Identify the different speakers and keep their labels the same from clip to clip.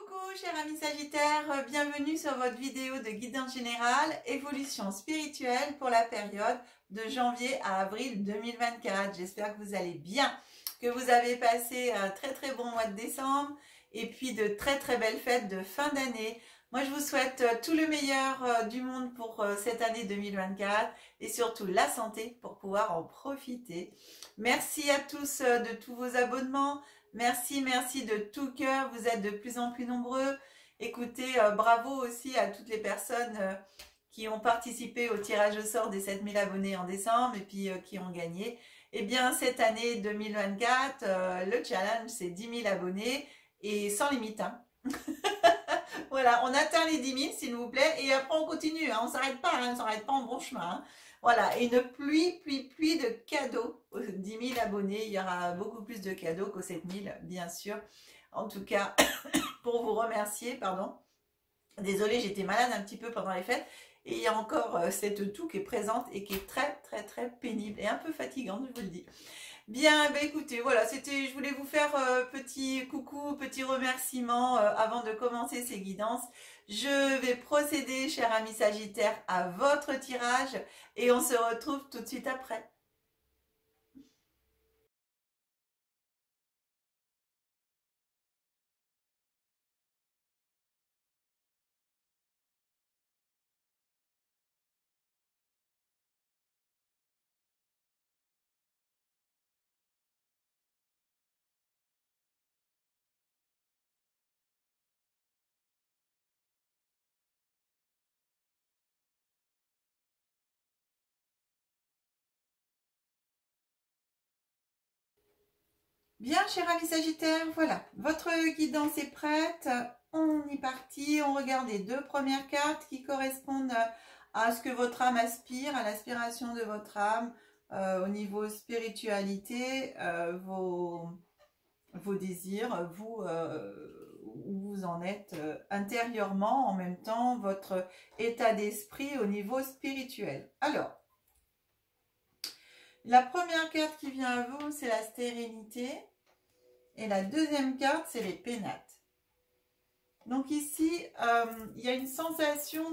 Speaker 1: Coucou chers amis Sagittaires, bienvenue sur votre vidéo de guidance générale évolution spirituelle pour la période de janvier à avril 2024. J'espère que vous allez bien, que vous avez passé un très bon mois de décembre et puis de très belles fêtes de fin d'année. Moi je vous souhaite tout le meilleur du monde pour cette année 2024 et surtout la santé pour pouvoir en profiter. Merci à tous de tous vos abonnements. Merci de tout cœur, vous êtes de plus en plus nombreux. Écoutez, bravo aussi à toutes les personnes qui ont participé au tirage au sort des 7000 abonnés en décembre et puis qui ont gagné. Eh bien, cette année 2024, le challenge, c'est 10 000 abonnés et sans limite. Hein. Voilà, on atteint les 10 000, s'il vous plaît, et après on continue, hein, on ne s'arrête pas, on ne s'arrête pas en bon chemin. Hein. Voilà, et une pluie de cadeaux aux 10 000 abonnés. Il y aura beaucoup plus de cadeaux qu'aux 7 000, bien sûr. En tout cas, pour vous remercier, pardon. Désolée, j'étais malade un petit peu pendant les fêtes. Et il y a encore cette toux qui est présente et qui est très pénible et un peu fatigante, je vous le dis. Bien, bah écoutez, voilà, je voulais vous faire petit coucou, petit remerciement avant de commencer ces guidances. Je vais procéder, chers amis Sagittaires, à votre tirage et on se retrouve tout de suite après. Bien, chers amis Sagittaires, voilà, votre guidance est prête. On y partit, on regarde les deux premières cartes qui correspondent à ce que votre âme aspire, à l'aspiration de votre âme au niveau spiritualité, vos désirs, vous, où vous en êtes intérieurement, en même temps, votre état d'esprit au niveau spirituel. Alors, la première carte qui vient à vous, c'est la stérilité. Et la deuxième carte, c'est les pénates. Donc ici, il y a une sensation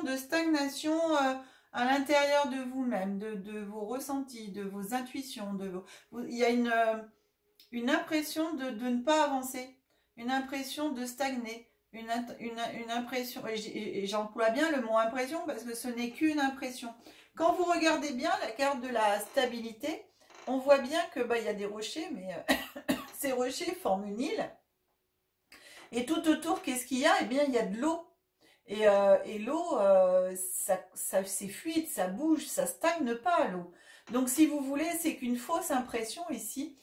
Speaker 1: de stagnation à l'intérieur de vous-même, de vos ressentis, de vos intuitions. Il y a une impression de ne pas avancer, une impression de stagner, une impression, et j'emploie bien le mot impression parce que ce n'est qu'une impression. Quand vous regardez bien la carte de la stabilité, on voit bien que y a des rochers, mais ces rochers forment une île. Et tout autour, qu'est-ce qu'il y a? Eh bien, il y a de l'eau. Et l'eau, c'est fluide, ça bouge, ça stagne pas l'eau. Donc, si vous voulez, c'est qu'une fausse impression ici.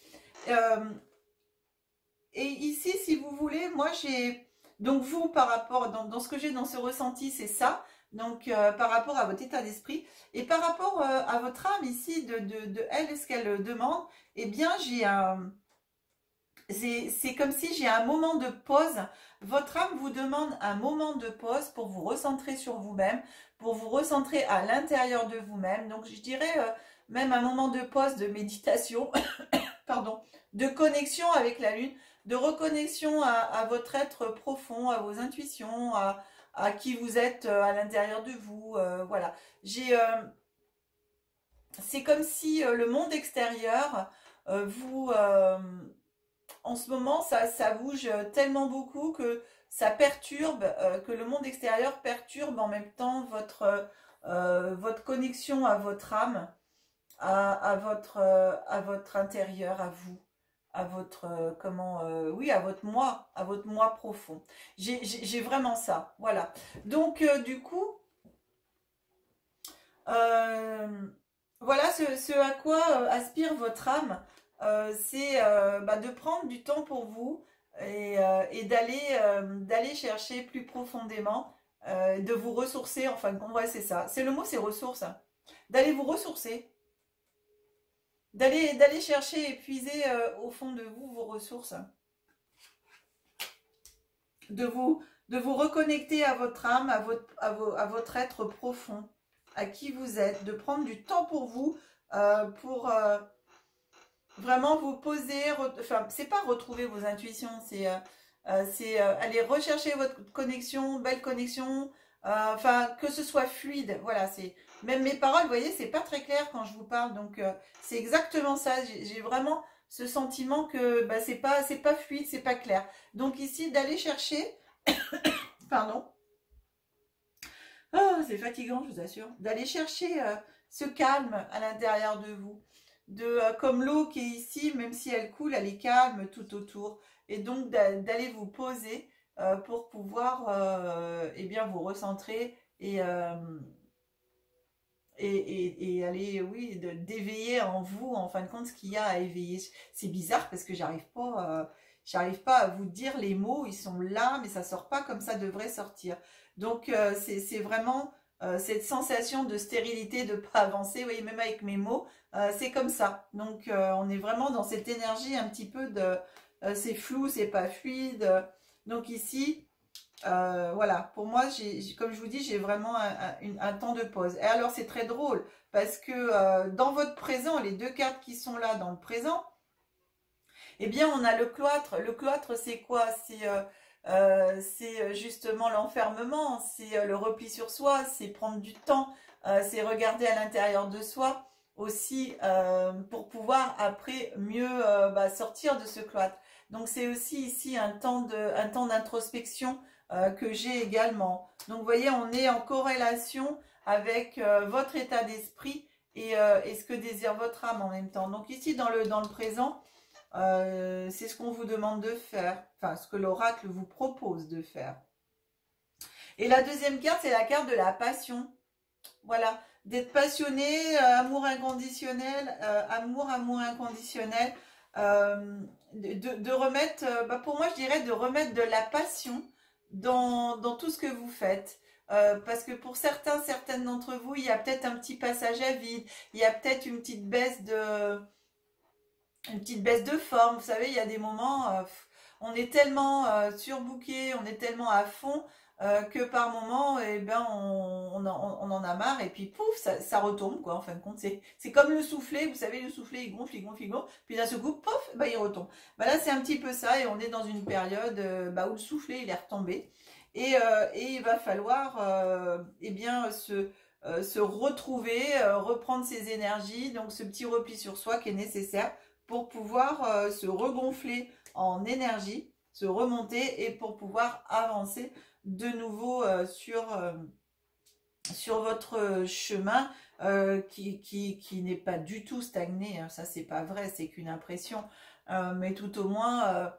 Speaker 1: Et ici, si vous voulez, moi j'ai... Donc vous, par rapport, dans ce que j'ai dans ce ressenti, c'est ça. Donc par rapport à votre état d'esprit. Et par rapport à votre âme ici, de elle, ce qu'elle demande, eh bien j'ai un... C'est comme si j'ai un moment de pause. Votre âme vous demande un moment de pause pour vous recentrer sur vous-même, pour vous recentrer à l'intérieur de vous-même. Donc je dirais même un moment de pause, de méditation, pardon, de connexion avec la lune, de reconnexion à votre être profond, à vos intuitions, à qui vous êtes à l'intérieur de vous. Voilà. C'est comme si le monde extérieur, en ce moment, ça bouge tellement beaucoup que ça perturbe, que le monde extérieur perturbe en même temps votre connexion à votre âme, à votre intérieur, à vous, à votre oui, à votre moi profond. J'ai vraiment ça, voilà. Donc du coup, voilà ce à quoi aspire votre âme, c'est de prendre du temps pour vous et d'aller chercher plus profondément, de vous ressourcer. Enfin, ouais, c'est ça. C'est le mot, c'est ressources. Hein. D'aller vous ressourcer. D'aller chercher et puiser au fond de vous vos ressources. De vous reconnecter à votre âme, à votre être profond, à qui vous êtes, de prendre du temps pour vous, vraiment vous poser, enfin, c'est pas retrouver vos intuitions, c'est aller rechercher votre connexion, belle connexion, enfin, que ce soit fluide. Voilà, c'est même mes paroles, vous voyez, c'est pas très clair quand je vous parle, donc c'est exactement ça. J'ai vraiment ce sentiment que bah, c'est pas fluide, c'est pas clair. Donc ici, d'aller chercher, pardon, oh, c'est fatigant, je vous assure, d'aller chercher ce calme à l'intérieur de vous. Comme l'eau qui est ici, même si elle coule, elle est calme tout autour. Et donc d'aller vous poser pour pouvoir eh bien, vous recentrer et aller, oui, d'éveiller en vous, en fin de compte, ce qu'il y a à éveiller. C'est bizarre parce que j'arrive pas à vous dire les mots, ils sont là, mais ça sort pas comme ça devrait sortir. Donc, c'est vraiment cette sensation de stérilité, de pas avancer, vous voyez, même avec mes mots, c'est comme ça. Donc, on est vraiment dans cette énergie un petit peu de, c'est flou, c'est pas fluide. Donc ici, voilà, pour moi, comme je vous dis, j'ai vraiment un temps de pause. Et alors, c'est très drôle parce que dans votre présent, les deux cartes qui sont là dans le présent, eh bien, on a le cloître. Le cloître, c'est quoi? C'est justement l'enfermement, c'est le repli sur soi, c'est prendre du temps, c'est regarder à l'intérieur de soi aussi pour pouvoir après mieux bah, sortir de ce cloître. Donc c'est aussi ici un temps d'introspection que j'ai également. Donc vous voyez, on est en corrélation avec votre état d'esprit et ce que désire votre âme en même temps. Donc ici dans le présent, c'est ce qu'on vous demande de faire, enfin ce que l'oracle vous propose de faire. Et la deuxième carte, c'est la carte de la passion. Voilà, d'être passionné, amour inconditionnel, amour inconditionnel, de remettre, bah pour moi je dirais de remettre de la passion dans tout ce que vous faites. Parce que pour certaines d'entre vous, il y a peut-être un petit passage à vide, il y a peut-être une petite baisse de forme. Vous savez, il y a des moments, on est tellement surbooké, on est tellement à fond que par moment, eh ben, on en a marre et puis pouf, ça retombe quoi. En fin de compte, c'est comme le soufflet. Vous savez, le soufflet, il gonfle, il gonfle, il gonfle. Puis d'un seul coup, pouf, bah, il retombe. Bah, là, c'est un petit peu ça et on est dans une période bah, où le soufflet, il est retombé. Et il va falloir eh bien, se retrouver, reprendre ses énergies. Donc, ce petit repli sur soi qui est nécessaire pour pouvoir se regonfler en énergie, se remonter et pour pouvoir avancer de nouveau sur votre chemin qui n'est pas du tout stagné. Ça, c'est pas vrai, c'est qu'une impression. Mais tout au moins,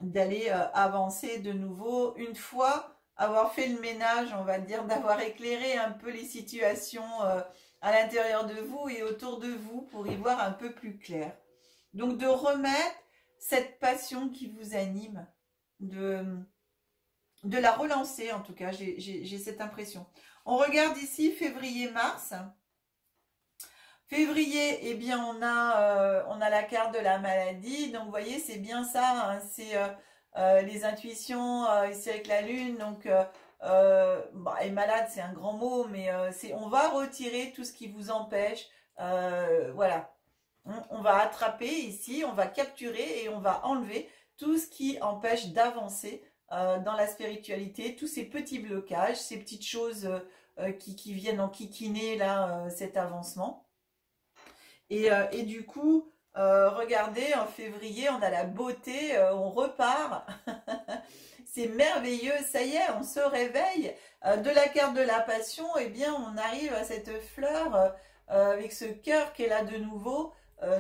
Speaker 1: d'aller avancer de nouveau une fois avoir fait le ménage, on va dire, d'avoir éclairé un peu les situations à l'intérieur de vous et autour de vous pour y voir un peu plus clair. Donc de remettre cette passion qui vous anime, de la relancer en tout cas, j'ai cette impression. On regarde ici février-mars. Février, eh bien on a la carte de la maladie, donc vous voyez c'est bien ça, hein, c'est les intuitions ici avec la lune, donc bah, et malade c'est un grand mot, mais on va retirer tout ce qui vous empêche, voilà. On va attraper ici, on va capturer et on va enlever tout ce qui empêche d'avancer dans la spiritualité, tous ces petits blocages, ces petites choses qui viennent enquiquiner là, cet avancement. Et du coup, regardez, en février, on a la beauté, on repart. C'est merveilleux, ça y est, on se réveille. De la carte de la passion, eh bien, on arrive à cette fleur avec ce cœur qui est là de nouveau.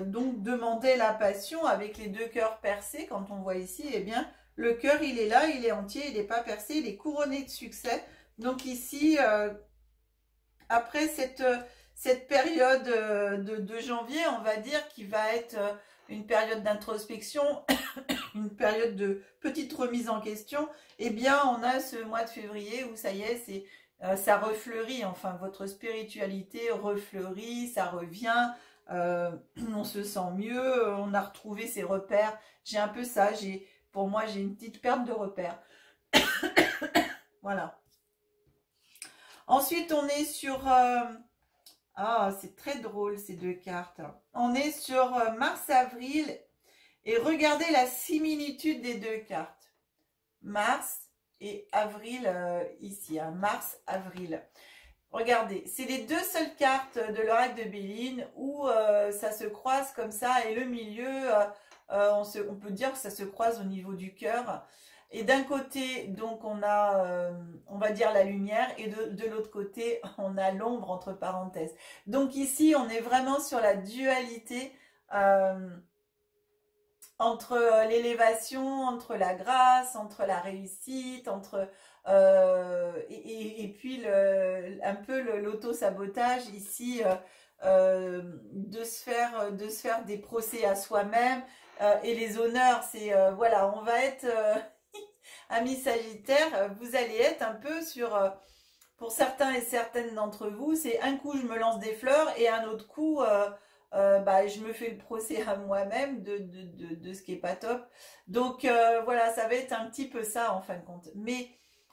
Speaker 1: Donc, demander la passion avec les deux cœurs percés, quand on voit ici, eh bien, le cœur, il est là, il est entier, il n'est pas percé, il est couronné de succès. Donc ici, après cette période de janvier, on va dire, qui va être une période d'introspection, une période de petite remise en question, eh bien, on a ce mois de février où ça y est, ça refleurit, enfin, votre spiritualité refleurit, ça revient, on se sent mieux, on a retrouvé ses repères. J'ai un peu ça, pour moi, j'ai une petite perte de repères. Voilà. Ensuite, on est sur Ah, c'est très drôle ces deux cartes. On est sur Mars-Avril et regardez la similitude des deux cartes. Mars et Avril ici, hein, Mars-Avril. Regardez, c'est les deux seules cartes de l'oracle de Béline où ça se croise comme ça et le milieu, on peut dire que ça se croise au niveau du cœur. Et d'un côté, donc, on a, on va dire, la lumière et de l'autre côté, on a l'ombre entre parenthèses. Donc ici, on est vraiment sur la dualité entre l'élévation, entre la grâce, entre la réussite, entre et puis un peu l'auto-sabotage ici de se faire des procès à soi-même et les honneurs, c'est voilà, on va être amis Sagittaire, vous allez être un peu sur pour certains et certaines d'entre vous, c'est un coup je me lance des fleurs et un autre coup bah, je me fais le procès à moi-même de ce qui est pas top. Donc voilà, ça va être un petit peu ça en fin de compte. Mais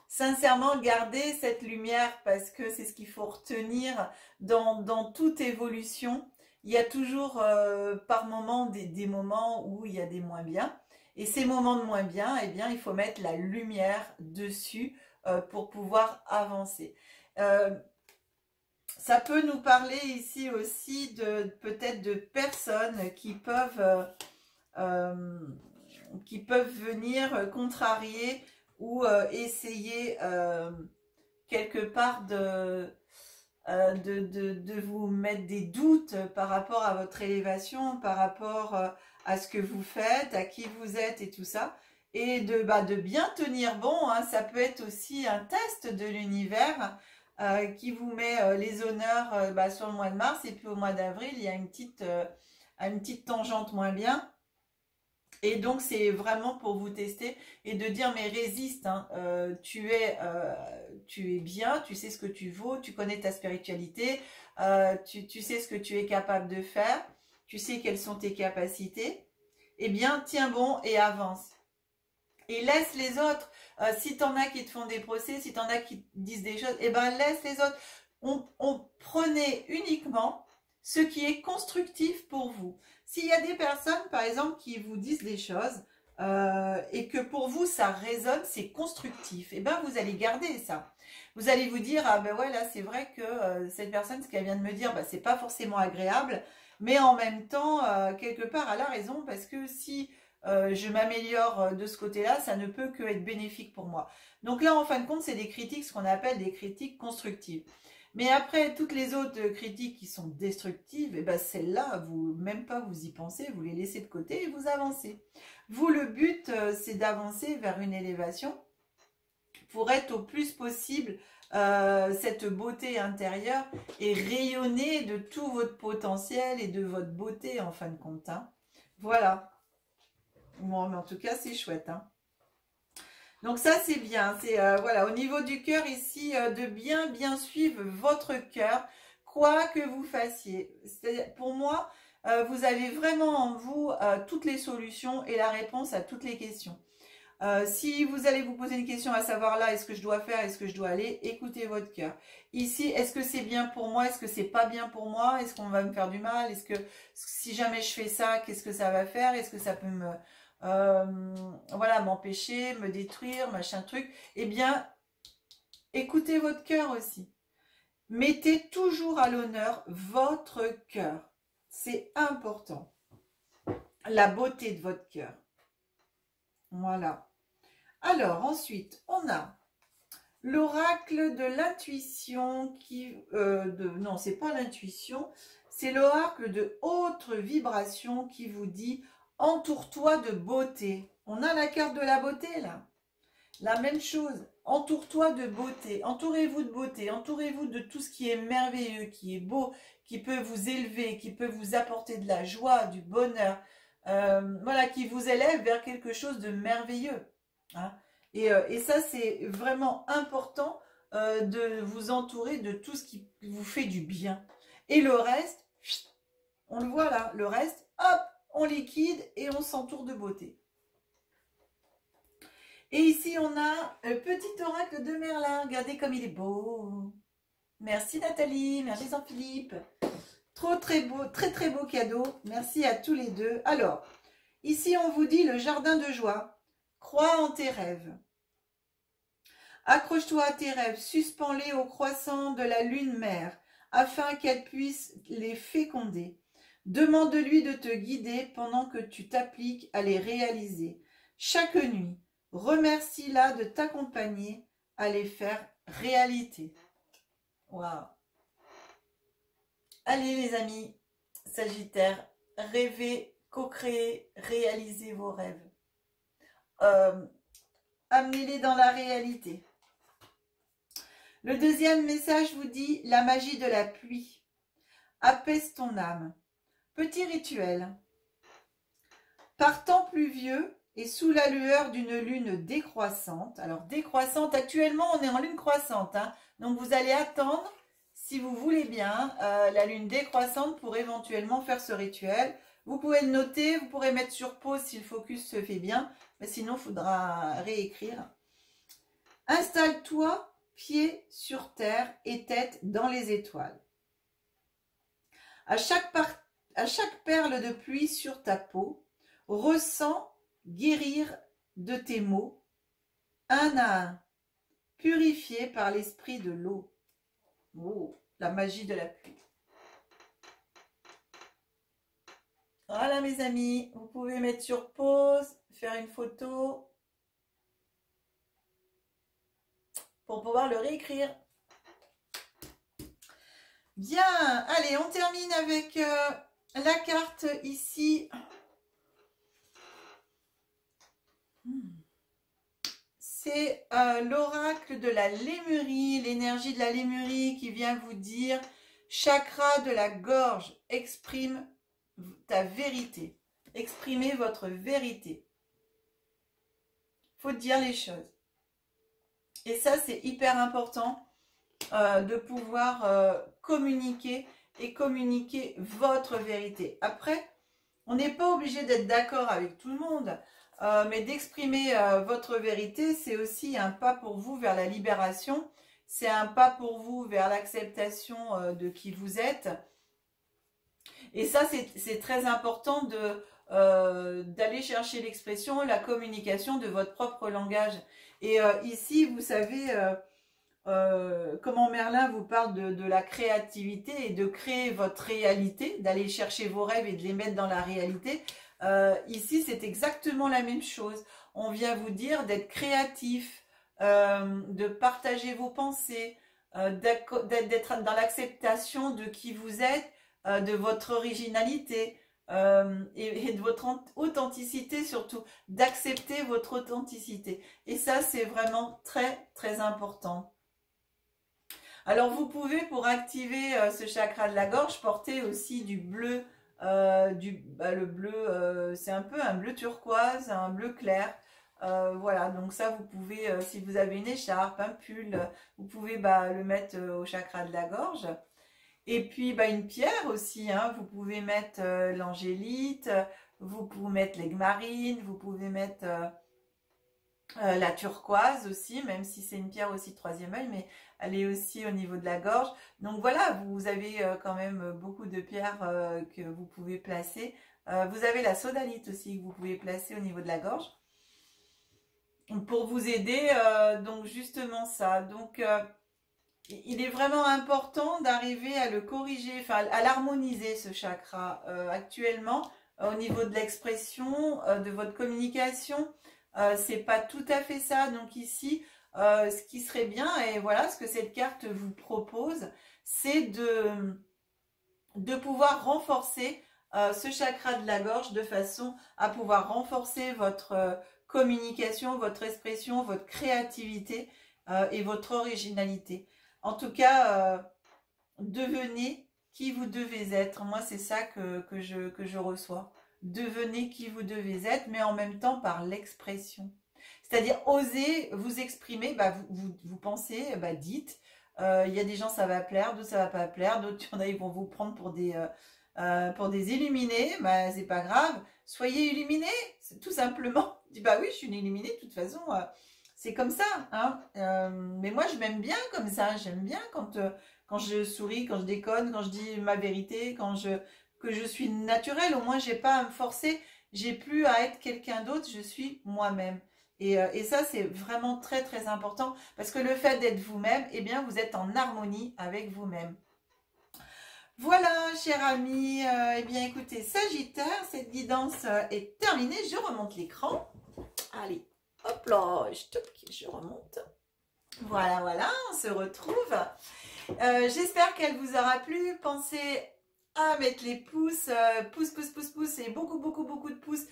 Speaker 1: sincèrement, gardez cette lumière parce que c'est ce qu'il faut retenir dans toute évolution. Il y a toujours par moment des moments où il y a des moins bien. Et ces moments de moins bien, eh bien, il faut mettre la lumière dessus pour pouvoir avancer. Ça peut nous parler ici aussi de peut-être de personnes qui peuvent venir contrarier ou essayer quelque part de vous mettre des doutes par rapport à votre élévation, par rapport à ce que vous faites, à qui vous êtes et tout ça. Et de bien tenir bon, hein, ça peut être aussi un test de l'univers qui vous met les honneurs sur le mois de mars. Et puis au mois d'avril, il y a une petite tangente moins bien. Et donc, c'est vraiment pour vous tester et de dire, mais résiste, hein, tu es bien, tu sais ce que tu vaux, tu connais ta spiritualité, tu sais ce que tu es capable de faire, tu sais quelles sont tes capacités. Eh bien, tiens bon et avance. Et laisse les autres. Si t'en as qui te font des procès, si t'en as qui te disent des choses, eh ben, laisse les autres. On prenait uniquement ce qui est constructif pour vous. S'il y a des personnes, par exemple, qui vous disent des choses et que pour vous, ça résonne, c'est constructif, et ben vous allez garder ça. Vous allez vous dire, ah ben ouais, là, c'est vrai que cette personne, ce qu'elle vient de me dire, ben, c'est pas forcément agréable, mais en même temps, quelque part, elle a raison, parce que si je m'améliore de ce côté-là, ça ne peut que être bénéfique pour moi. Donc là, en fin de compte, c'est des critiques, ce qu'on appelle des critiques constructives. Mais après, toutes les autres critiques qui sont destructives, et ben celles-là, vous même pas vous y pensez, vous les laissez de côté et vous avancez. Vous, le but, c'est d'avancer vers une élévation pour être au plus possible cette beauté intérieure et rayonner de tout votre potentiel et de votre beauté en fin de compte. Hein. Voilà. Bon, mais en tout cas, c'est chouette. Hein. Donc ça, c'est bien. C'est voilà, au niveau du cœur ici, de bien suivre votre cœur, quoi que vous fassiez. Pour moi, vous avez vraiment en vous toutes les solutions et la réponse à toutes les questions. Si vous allez vous poser une question à savoir là, est-ce que je dois faire, est-ce que je dois aller, écoutez votre cœur. Ici, est-ce que c'est bien pour moi, est-ce que c'est pas bien pour moi, est-ce qu'on va me faire du mal, est-ce que si jamais je fais ça, qu'est-ce que ça va faire, est-ce que ça peut me voilà, m'empêcher, me détruire, machin truc. Eh bien, écoutez votre cœur aussi. Mettez toujours à l'honneur votre cœur. C'est important. La beauté de votre cœur. Voilà. Alors, ensuite, on a l'oracle de l'intuition qui... non, c'est pas l'intuition. C'est l'oracle de haute vibration qui vous dit « Entoure-toi de beauté ». On a la carte de la beauté, là. La même chose. Entoure-toi de beauté. Entourez-vous de beauté. Entourez-vous de tout ce qui est merveilleux, qui est beau, qui peut vous élever, qui peut vous apporter de la joie, du bonheur. Voilà, qui vous élève vers quelque chose de merveilleux. Hein. Et ça, c'est vraiment important de vous entourer de tout ce qui vous fait du bien. Et le reste, on le voit là, le reste, hop, on liquide et on s'entoure de beauté. Et ici, on a un petit oracle de Merlin. Regardez comme il est beau. Merci Nathalie, merci Jean-Philippe. Trop très beau, très beau cadeau. Merci à tous les deux. Alors, ici on vous dit le jardin de joie. Crois en tes rêves. Accroche-toi à tes rêves, suspends-les au croissant de la lune mère, afin qu'elle puisse les féconder. Demande-lui de te guider pendant que tu t'appliques à les réaliser. Chaque nuit, remercie-la de t'accompagner à les faire réalité. Waouh! Allez les amis, Sagittaire, rêvez, co-créez, réalisez vos rêves. Amenez-les dans la réalité. Le deuxième message vous dit la magie de la pluie. Apaise ton âme. Petit rituel. Par temps pluvieux et sous la lueur d'une lune décroissante. Alors décroissante, actuellement on est en lune croissante. Hein, donc vous allez attendre, si vous voulez bien, la lune décroissante pour éventuellement faire ce rituel. Vous pouvez le noter, vous pourrez mettre sur pause si le focus se fait bien. Mais sinon, il faudra réécrire. Installe-toi, pied sur terre et tête dans les étoiles. À chaque perle de pluie sur ta peau, ressens guérir de tes maux, un à un, purifiés par l'esprit de l'eau. Oh, la magie de la pluie. Voilà mes amis, vous pouvez mettre sur pause, faire une photo pour pouvoir le réécrire. Bien, allez, on termine avec la carte ici. C'est l'oracle de la Lémurie, l'énergie de la Lémurie qui vient vous dire chakra de la gorge, exprime ta vérité. Exprimez votre vérité. Il faut dire les choses. Et ça, c'est hyper important de pouvoir communiquer et communiquer votre vérité. Après, on n'est pas obligé d'être d'accord avec tout le monde, mais d'exprimer votre vérité, c'est aussi un pas pour vous vers la libération. C'est un pas pour vous vers l'acceptation de qui vous êtes. Et ça, c'est très important d'aller chercher l'expression, la communication de votre propre langage. Et ici, vous savez, comment Merlin vous parle de la créativité et de créer votre réalité, d'aller chercher vos rêves et de les mettre dans la réalité. Ici, c'est exactement la même chose. On vient vous dire d'être créatif, de partager vos pensées, d'être dans l'acceptation de qui vous êtes, de votre originalité et de votre authenticité surtout, d'accepter votre authenticité. Et ça, c'est vraiment très, très important. Alors, vous pouvez, pour activer ce chakra de la gorge, porter aussi du bleu. Le bleu, c'est un peu un bleu turquoise, un bleu clair. Voilà, donc ça, vous pouvez, si vous avez une écharpe, un pull, vous pouvez le mettre au chakra de la gorge. Et puis, une pierre aussi, hein, vous pouvez mettre l'angélite, vous pouvez mettre l'aigle marine, vous pouvez mettre la turquoise aussi, même si c'est une pierre aussi de troisième œil, mais elle est aussi au niveau de la gorge. Donc voilà, vous avez quand même beaucoup de pierres que vous pouvez placer. Vous avez la sodalite aussi que vous pouvez placer au niveau de la gorge pour vous aider, donc justement ça. Donc il est vraiment important d'arriver à le corriger, enfin à l'harmoniser ce chakra actuellement au niveau de l'expression, de votre communication. C'est pas tout à fait ça. Donc ici, ce qui serait bien, et voilà ce que cette carte vous propose, c'est de pouvoir renforcer ce chakra de la gorge de façon à pouvoir renforcer votre communication, votre expression, votre créativité et votre originalité. En tout cas, devenez qui vous devez être. Moi, c'est ça que je reçois. Devenez qui vous devez être, mais en même temps par l'expression. C'est-à-dire, osez vous exprimer, vous pensez, dites. Il y a des gens, ça va plaire, d'autres, ça va pas plaire, d'autres, il y en a, ils vont vous prendre pour des illuminés. C'est pas grave. Soyez illuminés, tout simplement. Dis, oui, je suis une illuminée, de toute façon, c'est comme ça. Hein. Mais moi, je m'aime bien comme ça. J'aime bien quand quand je souris, quand je déconne, quand je dis ma vérité, que je suis naturelle. Au moins, j'ai pas à me forcer, j'ai plus à être quelqu'un d'autre, je suis moi-même. Et ça, c'est vraiment très très important parce que le fait d'être vous-même, eh bien, vous êtes en harmonie avec vous-même. Voilà, cher ami, eh bien, écoutez, Sagittaire, cette guidance est terminée. Je remonte l'écran. Allez, hop là, je remonte. Voilà, voilà, on se retrouve. J'espère qu'elle vous aura plu. Pensez à mettre les pouces, pouces et beaucoup de pouces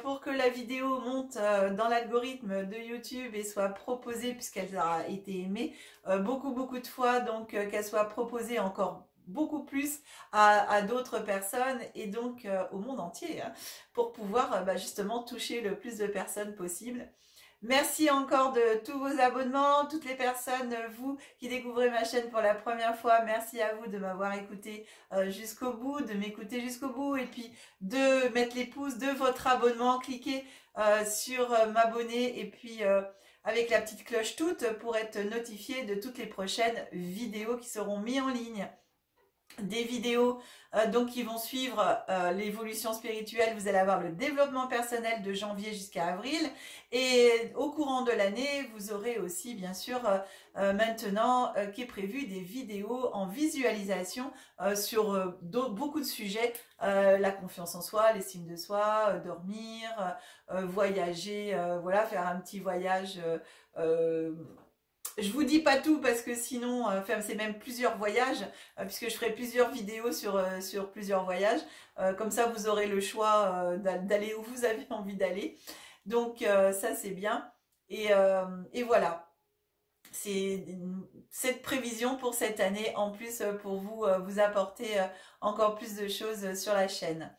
Speaker 1: pour que la vidéo monte dans l'algorithme de YouTube et soit proposée puisqu'elle aura été aimée beaucoup de fois, donc qu'elle soit proposée encore beaucoup plus à d'autres personnes et donc au monde entier hein, pour pouvoir justement toucher le plus de personnes possible. Merci encore de tous vos abonnements, toutes les personnes, vous qui découvrez ma chaîne pour la première fois, merci à vous de m'avoir écouté jusqu'au bout, de m'écouter jusqu'au bout et puis de mettre les pouces de votre abonnement, cliquez sur m'abonner et puis avec la petite cloche toute pour être notifié de toutes les prochaines vidéos qui seront mises en ligne. Des vidéos donc qui vont suivre l'évolution spirituelle, vous allez avoir le développement personnel de janvier jusqu'à avril et au courant de l'année vous aurez aussi bien sûr maintenant qui est prévu des vidéos en visualisation sur beaucoup de sujets, la confiance en soi, l'estime de soi, dormir, voyager, voilà, faire un petit voyage je vous dis pas tout parce que sinon, c'est même plusieurs voyages, puisque je ferai plusieurs vidéos sur plusieurs voyages. Comme ça, vous aurez le choix d'aller où vous avez envie d'aller. Donc, ça, c'est bien. Et voilà. C'est cette prévision pour cette année, en plus pour vous, vous apporter encore plus de choses sur la chaîne.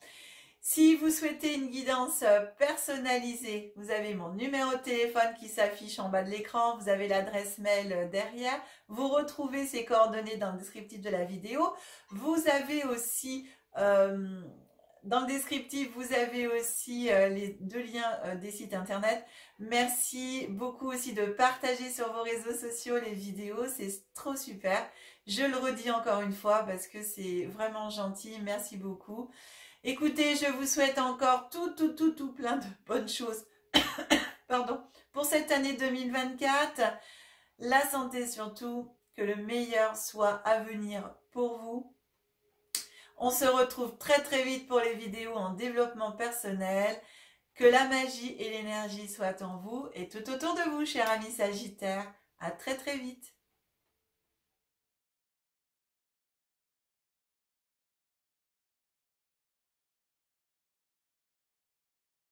Speaker 1: Si vous souhaitez une guidance personnalisée, vous avez mon numéro de téléphone qui s'affiche en bas de l'écran, vous avez l'adresse mail derrière, vous retrouvez ces coordonnées dans le descriptif de la vidéo. Vous avez aussi, dans le descriptif, vous avez aussi les deux liens des sites internet. Merci beaucoup aussi de partager sur vos réseaux sociaux les vidéos, c'est trop super. Je le redis encore une fois parce que c'est vraiment gentil, merci beaucoup. Écoutez, je vous souhaite encore tout plein de bonnes choses pardon, pour cette année 2024. La santé surtout, que le meilleur soit à venir pour vous. On se retrouve très vite pour les vidéos en développement personnel. Que la magie et l'énergie soient en vous et tout autour de vous, cher ami Sagittaire. À très vite.